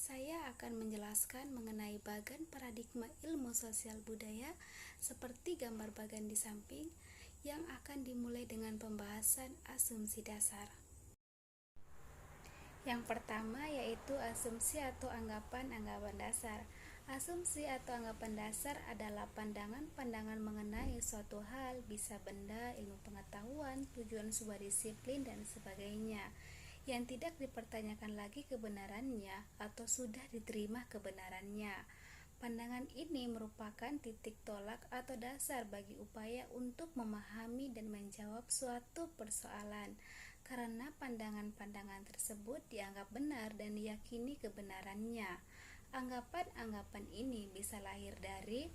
Saya akan menjelaskan mengenai bagan paradigma ilmu sosial budaya seperti gambar bagan di samping yang akan dimulai dengan pembahasan asumsi dasar. Yang pertama yaitu asumsi atau anggapan-anggapan dasar. Asumsi atau anggapan dasar adalah pandangan-pandangan mengenai suatu hal, bisa benda, ilmu pengetahuan, tujuan sebuah disiplin, dan sebagainya, yang tidak dipertanyakan lagi kebenarannya atau sudah diterima kebenarannya. Pandangan ini merupakan titik tolak atau dasar bagi upaya untuk memahami dan menjawab suatu persoalan, karena pandangan-pandangan tersebut dianggap benar dan diyakini kebenarannya. Anggapan-anggapan ini bisa lahir dari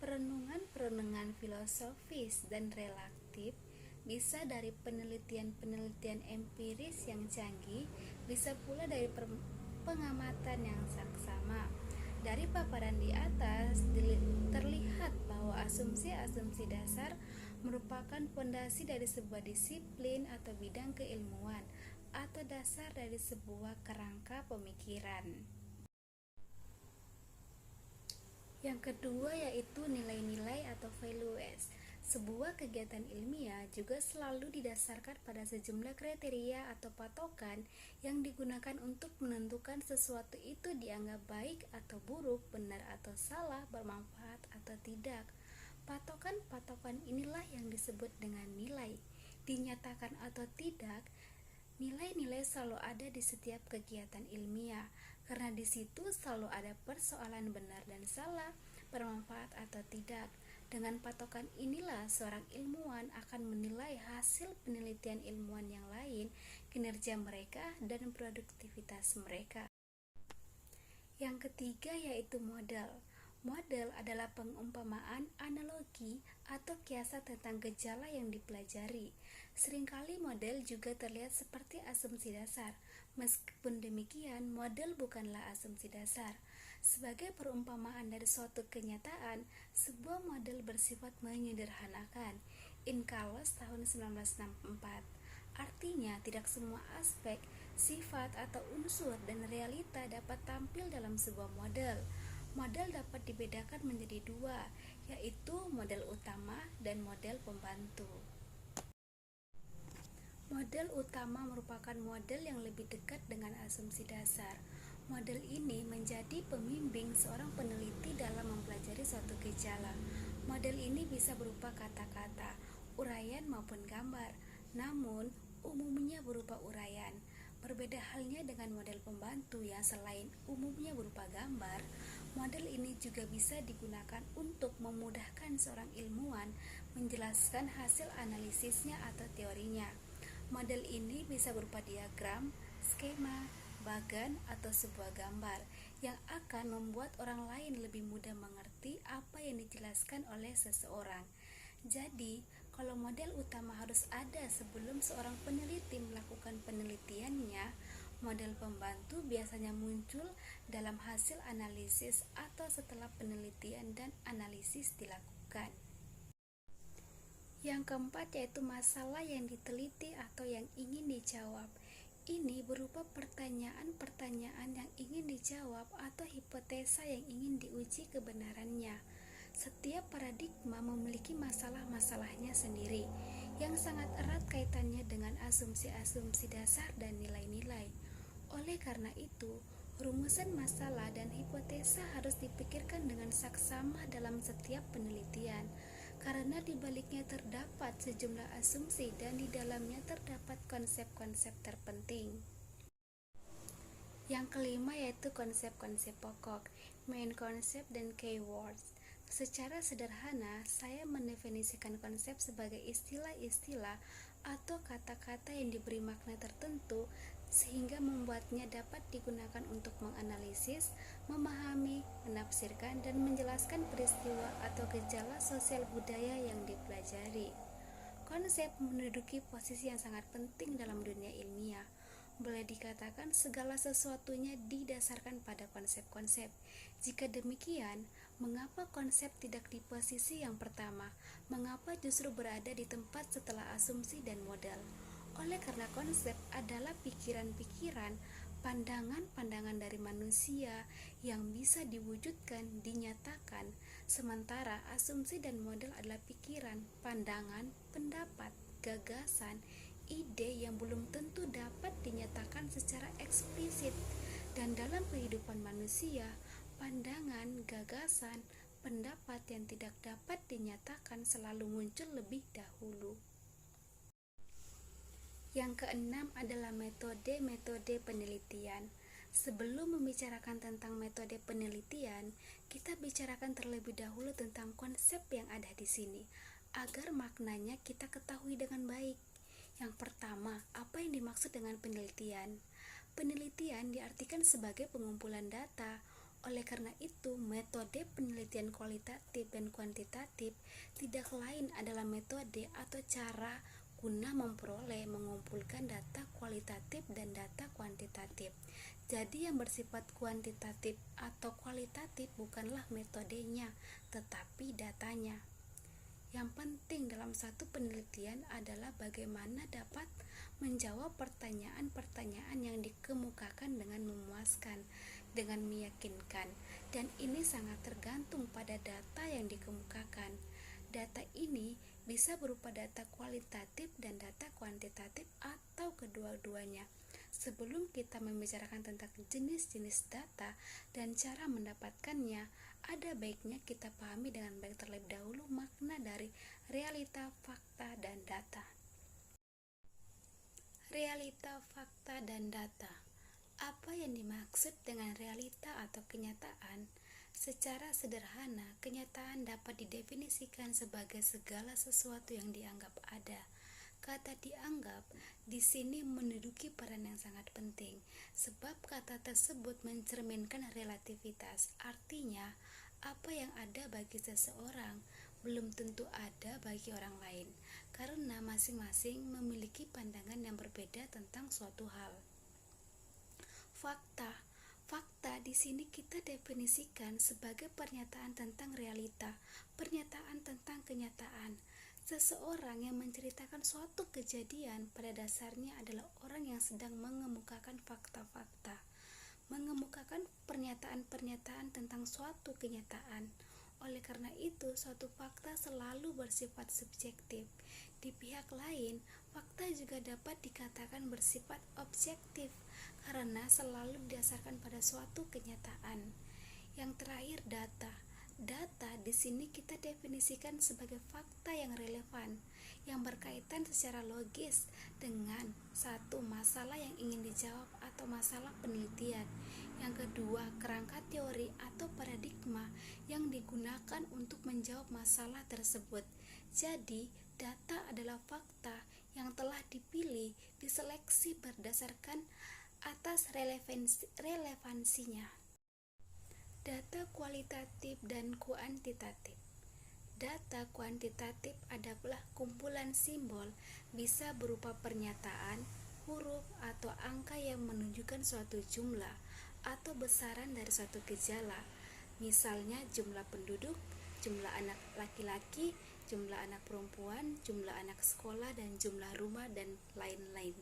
perenungan-perenungan filosofis dan relatif, bisa dari penelitian-penelitian empiris yang canggih, bisa pula dari pengamatan yang saksama. Dari paparan di atas terlihat bahwa asumsi-asumsi dasar merupakan fondasi dari sebuah disiplin atau bidang keilmuan, atau dasar dari sebuah kerangka pemikiran. Yang kedua yaitu nilai-nilai atau values. Sebuah kegiatan ilmiah juga selalu didasarkan pada sejumlah kriteria atau patokan yang digunakan untuk menentukan sesuatu itu dianggap baik atau buruk, benar atau salah, bermanfaat atau tidak. Patokan-patokan inilah yang disebut dengan nilai. Dinyatakan atau tidak, nilai-nilai selalu ada di setiap kegiatan ilmiah, karena di situ selalu ada persoalan benar dan salah, bermanfaat atau tidak. Dengan patokan inilah seorang ilmuwan akan menilai hasil penelitian ilmuwan yang lain, kinerja mereka, dan produktivitas mereka. Yang ketiga yaitu model. Model adalah pengumpamaan, analogi, atau kiasan tentang gejala yang dipelajari. Seringkali model juga terlihat seperti asumsi dasar. Meskipun demikian, model bukanlah asumsi dasar. Sebagai perumpamaan dari suatu kenyataan, sebuah model bersifat menyederhanakan. Incalos tahun 1964. Artinya, tidak semua aspek, sifat atau unsur dan realita dapat tampil dalam sebuah model. Model dapat dibedakan menjadi dua, yaitu model utama dan model pembantu. Model utama merupakan model yang lebih dekat dengan asumsi dasar. Model ini menjadi pembimbing seorang peneliti dalam mempelajari suatu gejala. Model ini bisa berupa kata-kata, uraian maupun gambar, namun umumnya berupa uraian. Berbeda halnya dengan model pembantu yang selain umumnya berupa gambar, model ini juga bisa digunakan untuk memudahkan seorang ilmuwan menjelaskan hasil analisisnya atau teorinya. Model ini bisa berupa diagram, skema, bagan, atau sebuah gambar yang akan membuat orang lain lebih mudah mengerti apa yang dijelaskan oleh seseorang. Jadi, kalau model utama harus ada sebelum seorang peneliti melakukan penelitiannya, model pembantu biasanya muncul dalam hasil analisis atau setelah penelitian dan analisis dilakukan. Yang keempat yaitu masalah yang diteliti atau yang ingin dijawab. Ini berupa pertanyaan-pertanyaan yang ingin dijawab atau hipotesa yang ingin diuji kebenarannya. Setiap paradigma memiliki masalah-masalahnya sendiri, yang sangat erat kaitannya dengan asumsi-asumsi dasar dan nilai-nilai. Oleh karena itu, rumusan masalah dan hipotesa harus dipikirkan dengan saksama dalam setiap penelitian, karena di baliknya terdapat sejumlah asumsi dan di dalamnya terdapat konsep-konsep terpenting. Yang kelima yaitu konsep-konsep pokok, main concept dan keywords. Secara sederhana, saya mendefinisikan konsep sebagai istilah-istilah atau kata-kata yang diberi makna tertentu sehingga membuatnya dapat digunakan untuk menganalisis, memahami, menafsirkan, dan menjelaskan peristiwa atau gejala sosial budaya yang dipelajari. Konsep menduduki posisi yang sangat penting dalam dunia ilmiah. Boleh dikatakan segala sesuatunya didasarkan pada konsep-konsep. Jika demikian, mengapa konsep tidak di posisi yang pertama? Mengapa justru berada di tempat setelah asumsi dan model? Oleh karena konsep adalah pikiran-pikiran, pandangan-pandangan dari manusia manusia yang bisa diwujudkan, dinyatakan, sementara asumsi dan model adalah pikiran, pandangan, pendapat, gagasan, ide yang belum tentu dapat dinyatakan secara eksplisit. Dan dalam kehidupan manusia, pandangan, gagasan, pendapat yang tidak dapat dinyatakan selalu muncul lebih dahulu. Yang keenam adalah metode-metode penelitian. Sebelum membicarakan tentang metode penelitian, kita bicarakan terlebih dahulu tentang konsep yang ada di sini, agar maknanya kita ketahui dengan baik. Yang pertama, apa yang dimaksud dengan penelitian? Penelitian diartikan sebagai pengumpulan data. Oleh karena itu, metode penelitian kualitatif dan kuantitatif tidak lain adalah metode atau cara guna memperoleh, mengumpulkan data kualitatif dan data kuantitatif. Jadi yang bersifat kuantitatif atau kualitatif bukanlah metodenya, tetapi datanya. Yang penting dalam satu penelitian adalah bagaimana dapat menjawab pertanyaan-pertanyaan yang dikemukakan dengan memuaskan, dengan meyakinkan, dan ini sangat tergantung pada data yang dikemukakan. Data ini bisa berupa data kualitatif dan data kuantitatif atau kedua-duanya. Sebelum kita membicarakan tentang jenis-jenis data dan cara mendapatkannya, ada baiknya kita pahami dengan baik terlebih dahulu makna dari realita, fakta, dan data. Realita, fakta, dan data. Apa yang dimaksud dengan realita atau kenyataan? Secara sederhana, kenyataan dapat didefinisikan sebagai segala sesuatu yang dianggap ada. Kata dianggap di sini menduduki peran yang sangat penting, sebab kata tersebut mencerminkan relativitas. Artinya, apa yang ada bagi seseorang belum tentu ada bagi orang lain, karena masing-masing memiliki pandangan yang berbeda tentang suatu hal. Fakta di sini kita definisikan sebagai pernyataan tentang realita, pernyataan tentang kenyataan. Seseorang yang menceritakan suatu kejadian pada dasarnya adalah orang yang sedang mengemukakan fakta-fakta, mengemukakan pernyataan-pernyataan tentang suatu kenyataan. Oleh karena itu, suatu fakta selalu bersifat subjektif. Di pihak lain, fakta juga dapat dikatakan bersifat objektif karena selalu didasarkan pada suatu kenyataan. Yang terakhir, data. Data di sini kita definisikan sebagai fakta yang relevan, yang berkaitan secara logis dengan satu masalah yang ingin dijawab atau masalah penelitian. Yang kedua, kerangka teori atau paradigma yang digunakan untuk menjawab masalah tersebut. Jadi, data adalah fakta yang telah dipilih, diseleksi berdasarkan atas relevansinya. Data kualitatif dan kuantitatif. Data kuantitatif adalah kumpulan simbol, bisa berupa pernyataan, huruf, atau angka yang menunjukkan suatu jumlah atau besaran dari suatu gejala. Misalnya jumlah penduduk, jumlah anak laki-laki, jumlah anak perempuan, jumlah anak sekolah, dan jumlah rumah, dan lain-lain.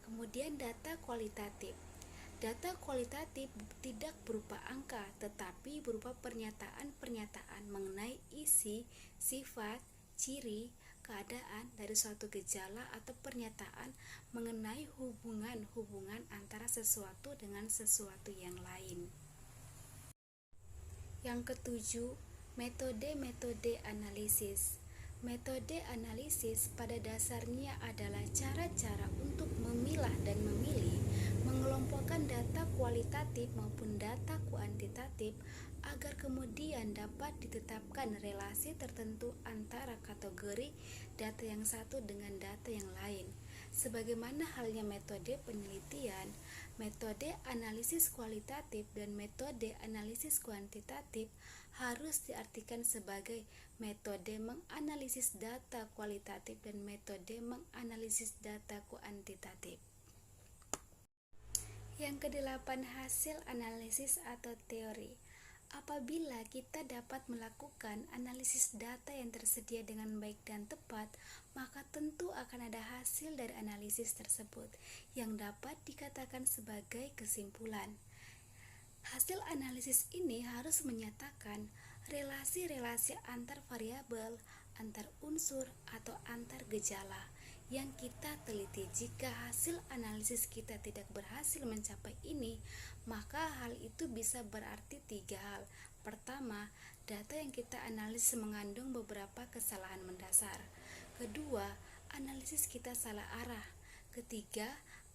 Kemudian data kualitatif. Data kualitatif tidak berupa angka, tetapi berupa pernyataan-pernyataan mengenai isi, sifat, ciri, keadaan dari suatu gejala atau pernyataan mengenai hubungan-hubungan antara sesuatu dengan sesuatu yang lain. Yang ketujuh, metode-metode analisis. Metode analisis pada dasarnya adalah cara-cara untuk memilah dan memilih, mengelompokkan data kualitatif maupun data kuantitatif agar kemudian dapat ditetapkan relasi tertentu antara kategori data yang satu dengan data yang lain. Sebagaimana halnya metode penelitian, metode analisis kualitatif dan metode analisis kuantitatif harus diartikan sebagai metode menganalisis data kualitatif dan metode menganalisis data kuantitatif. Yang kedelapan, hasil analisis atau teori. Apabila kita dapat melakukan analisis data yang tersedia dengan baik dan tepat, maka tentu akan ada hasil dari analisis tersebut yang dapat dikatakan sebagai kesimpulan. Hasil analisis ini harus menyatakan relasi-relasi antar variabel, antar unsur, atau antar gejala yang kita teliti. Jika hasil analisis kita tidak berhasil mencapai ini, maka hal itu bisa berarti tiga hal. Pertama, data yang kita analisis mengandung beberapa kesalahan mendasar. Kedua, analisis kita salah arah. Ketiga,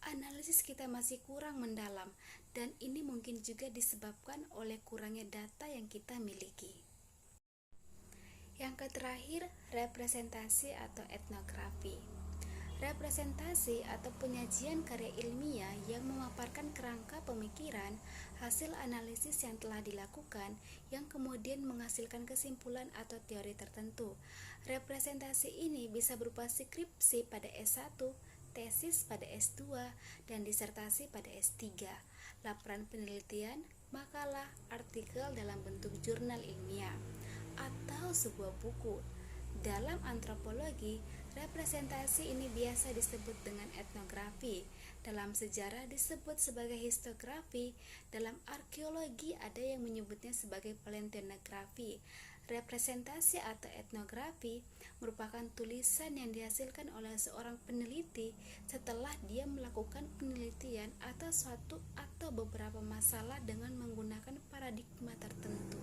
analisis kita masih kurang mendalam, dan ini mungkin juga disebabkan oleh kurangnya data yang kita miliki. Yang terakhir, representasi atau etnografi. Representasi atau penyajian karya ilmiah yang memaparkan kerangka pemikiran, hasil analisis yang telah dilakukan, yang kemudian menghasilkan kesimpulan atau teori tertentu. Representasi ini bisa berupa skripsi pada S1, tesis pada S2, dan disertasi pada S3, laporan penelitian, makalah, artikel dalam bentuk jurnal ilmiah, atau sebuah buku. Dalam antropologi, representasi ini biasa disebut dengan etnografi. Dalam sejarah disebut sebagai historiografi. Dalam arkeologi ada yang menyebutnya sebagai paleontologi. Representasi atau etnografi merupakan tulisan yang dihasilkan oleh seorang peneliti setelah dia melakukan penelitian atas suatu atau beberapa masalah dengan menggunakan paradigma tertentu.